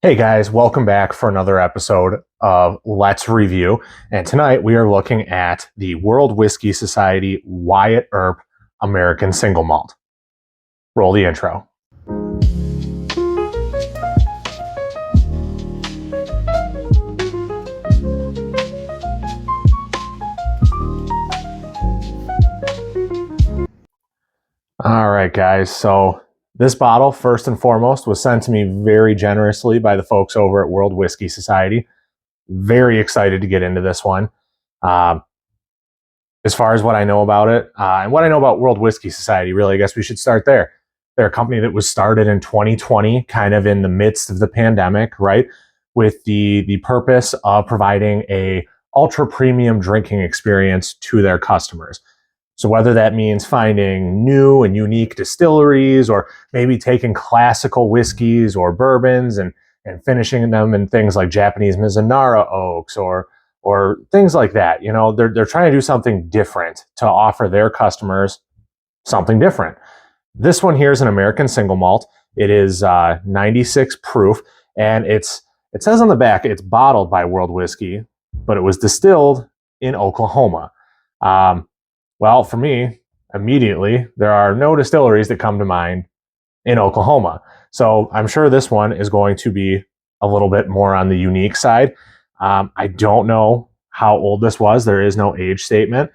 Hey guys, welcome back for another episode of Let's Review. And tonight we are looking at the World Whiskey Society Wyatt Earp American Single Malt. Roll the intro. All right, guys. So this bottle, first and foremost, was sent to me very generously by the folks over at World Whiskey Society. Very excited to get into this one. Um, as far as what I know about it and what I know about World Whiskey Society, really, I guess we should start there. They're a company that was started in 2020, kind of in the midst of the pandemic, right? With the purpose of providing a ultra premium drinking experience to their customers. So whether that means finding new and unique distilleries or maybe taking classical whiskeys or bourbons and finishing them in things like Japanese Mizunara oaks or things like that. You know, they're trying to do something different to offer their customers something different. This one here is an American single malt. It is 96 proof, and it says on the back it's bottled by World Whiskey, but it was distilled in Oklahoma. Well, for me, immediately, there are no distilleries that come to mind in Oklahoma. So I'm sure this one is going to be a little bit more on the unique side. I don't know how old this was. There is no age statement.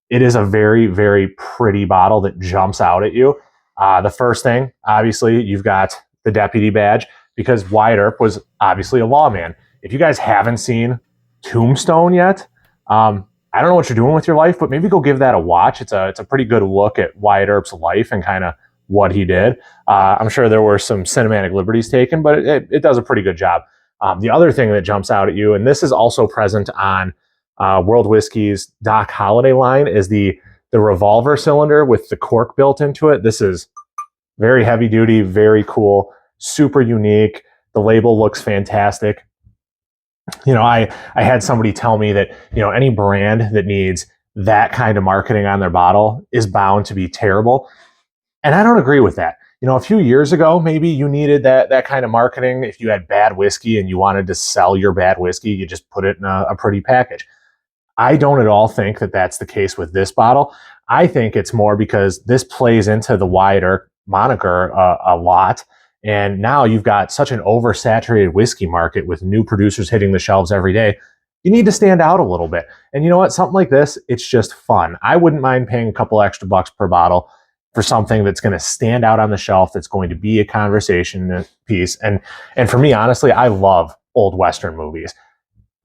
It is a very, very pretty bottle that jumps out at you. The first thing, obviously, you've got the deputy badge because Wyatt Earp was obviously a lawman. If you guys haven't seen Tombstone yet, I don't know what you're doing with your life, but maybe go give that a watch. It's a pretty good look at Wyatt Earp's life and kind of what he did. I'm sure there were some cinematic liberties taken, but it does a pretty good job. The other thing that jumps out at you, and this is also present on World Whiskey's Doc Holliday line, is the revolver cylinder with the cork built into it. This is very heavy duty, very cool, super unique. The label looks fantastic. You know, I had somebody tell me that, you know, any brand that needs that kind of marketing on their bottle is bound to be terrible. And I don't agree with that. You know, a few years ago, maybe you needed that kind of marketing. If you had bad whiskey and you wanted to sell your bad whiskey, you just put it in a pretty package. I don't at all think that that's the case with this bottle. I think it's more because this plays into the Wyatt Earp moniker a lot. And now you've got such an oversaturated whiskey market with new producers hitting the shelves every day. You need to stand out a little bit. And you know what? Something like this, it's just fun. I wouldn't mind paying a couple extra bucks per bottle for something that's going to stand out on the shelf, that's going to be a conversation piece. And for me, honestly, I love old Western movies.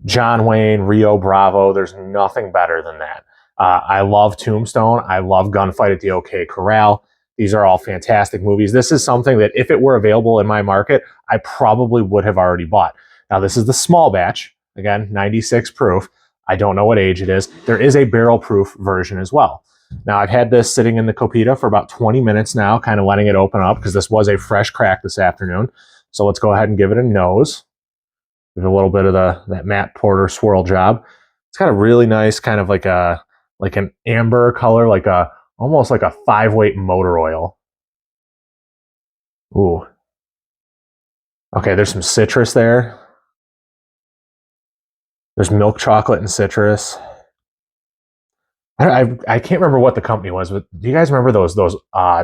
John Wayne, Rio Bravo, there's nothing better than that. I love Tombstone. I love Gunfight at the OK Corral. These are all fantastic movies. This is something that if it were available in my market, I probably would have already bought. Now, this is the small batch. Again, 96 proof. I don't know what age it is. There is a barrel proof version as well. Now, I've had this sitting in the Copita for about 20 minutes now, kind of letting it open up because this was a fresh crack this afternoon. So let's go ahead and give it a nose. Give it a little bit of that Matt Porter swirl job. It's got a really nice kind of like an amber color, almost like a 5-weight motor oil. Ooh. Okay, there's some citrus there. There's milk chocolate and citrus. I can't remember what the company was, but do you guys remember those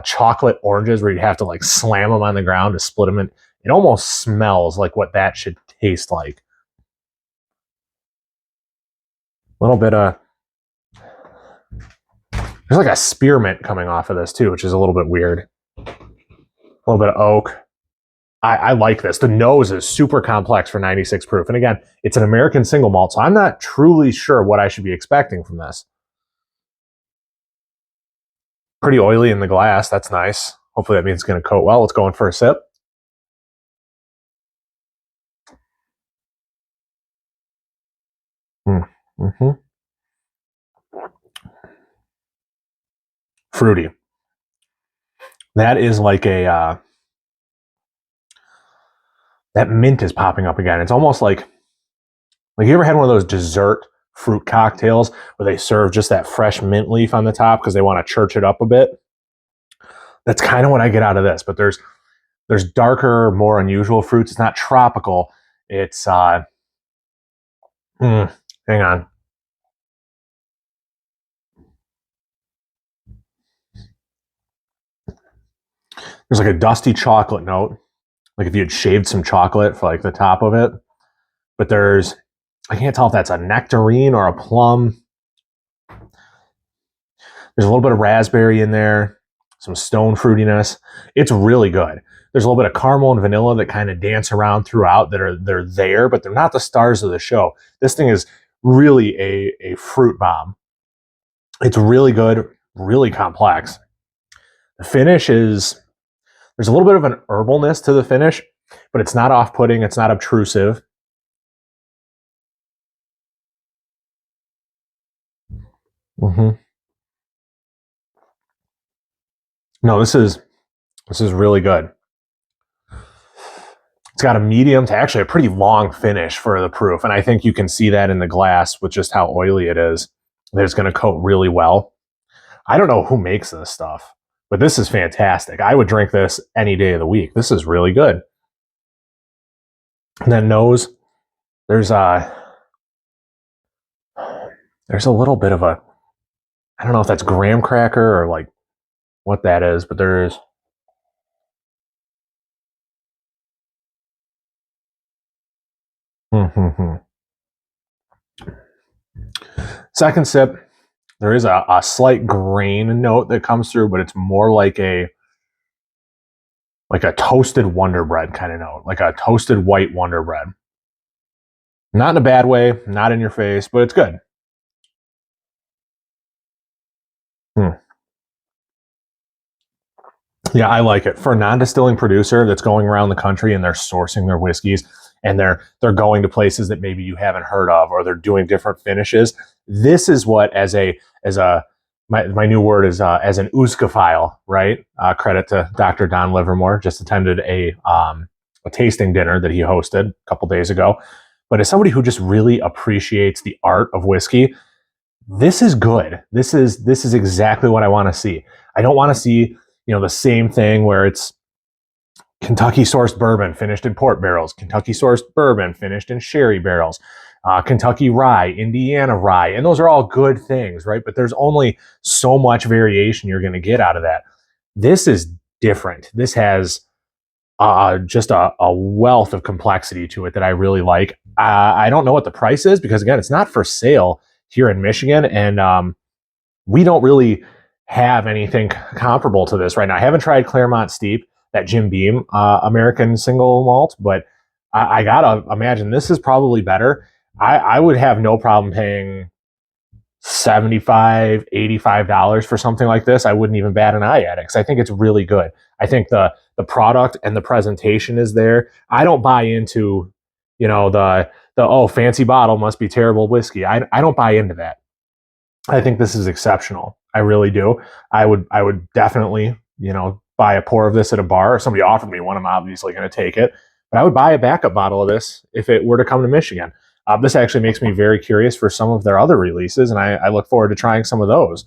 chocolate oranges where you'd have to like slam them on the ground to split them in? It almost smells like what that should taste like. A little bit of... There's like a spearmint coming off of this too, which is a little bit weird. A little bit of oak. I like this. The nose is super complex for 96 proof. And again, it's an American single malt, so I'm not truly sure what I should be expecting from this. Pretty oily in the glass. That's nice. Hopefully that means it's going to coat well. Let's go in for a sip. Mm-hmm. Fruity. That is like that mint is popping up again. It's almost like you ever had one of those dessert fruit cocktails where they serve just that fresh mint leaf on the top because they want to church it up a bit? That's kind of what I get out of this. But there's There's darker, more unusual fruits. It's not tropical. It's, hang on. There's like a dusty chocolate note, like if you had shaved some chocolate for like the top of it. But there's, I can't tell if that's a nectarine or a plum. There's a little bit of raspberry in there, some stone fruitiness. It's really good. There's a little bit of caramel and vanilla that kind of dance around throughout they're there, but they're not the stars of the show. This thing is really a fruit bomb. It's really good, really complex. The finish is, there's a little bit of an herbalness to the finish, but it's not off-putting. It's not obtrusive. No, this is really good. It's got a medium to actually a pretty long finish for the proof, and I think you can see that in the glass with just how oily it is. That it's going to coat really well. I don't know who makes this stuff, but this is fantastic. I would drink this any day of the week. This is really good. And then nose, there's a little bit of a, I don't know if that's graham cracker or like what that is, but there's second sip. There is a slight grain note that comes through, but it's more like a toasted Wonder Bread kind of note, like a toasted white Wonder Bread. Not in a bad way, not in your face, but it's good. Yeah, I like it. For a non-distilling producer that's going around the country and they're sourcing their whiskeys and they're going to places that maybe you haven't heard of, or they're doing different finishes. This is what, as my new word is as an ooskophile, right? Credit to Dr. Don Livermore. Just attended a tasting dinner that he hosted a couple days ago. But as somebody who just really appreciates the art of whiskey, this is good. This is exactly what I want to see. I don't want to see, the same thing where it's Kentucky sourced bourbon finished in port barrels, Kentucky sourced bourbon finished in sherry barrels, Kentucky rye, Indiana rye, and those are all good things, right? But there's only so much variation you're going to get out of that. This is different. This has just a wealth of complexity to it that I really like. I don't know what the price is because, again, it's not for sale here in Michigan, and we don't really have anything comparable to this right now. I haven't tried Claremont Steep, that Jim Beam American Single Malt, but I gotta imagine this is probably better. I would have no problem paying $75, $85 for something like this. I wouldn't even bat an eye at it because I think it's really good. I think the product and the presentation is there. I don't buy into, the fancy bottle must be terrible whiskey. I don't buy into that. I think this is exceptional. I really do. I would definitely, buy a pour of this at a bar. If somebody offered me one, I'm obviously going to take it. But I would buy a backup bottle of this if it were to come to Michigan. This actually makes me very curious for some of their other releases, and I look forward to trying some of those.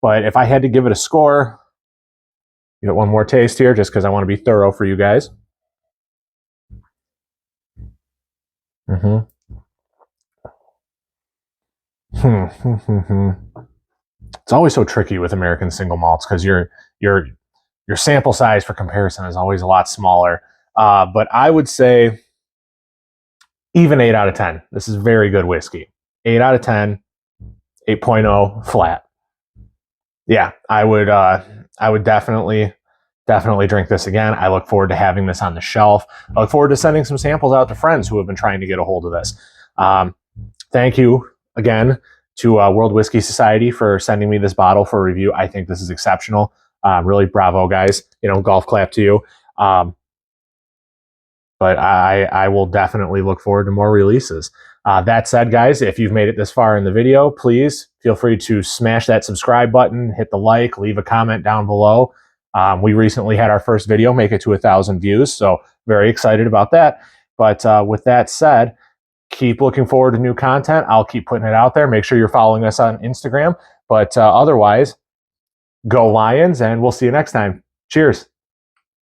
But if I had to give it a score, you get one more taste here just because I want to be thorough for you guys. It's always so tricky with American single malts because your sample size for comparison is always a lot smaller. But I would say even 8 out of 10. This is very good whiskey. 8 out of 10, 8.0 flat. Yeah, I would definitely drink this again. I look forward to having this on the shelf. I look forward to sending some samples out to friends who have been trying to get a hold of this. Thank you again to World Whiskey Society for sending me this bottle for review. I think this is exceptional. Really bravo, guys. Golf clap to you. But I will definitely look forward to more releases. That said, guys, if you've made it this far in the video, please feel free to smash that subscribe button, hit the like, leave a comment down below. We recently had our first video make it to 1,000 views, so very excited about that. But with that said, keep looking forward to new content. I'll keep putting it out there. Make sure you're following us on Instagram. But otherwise, go Lions, and we'll see you next time. Cheers.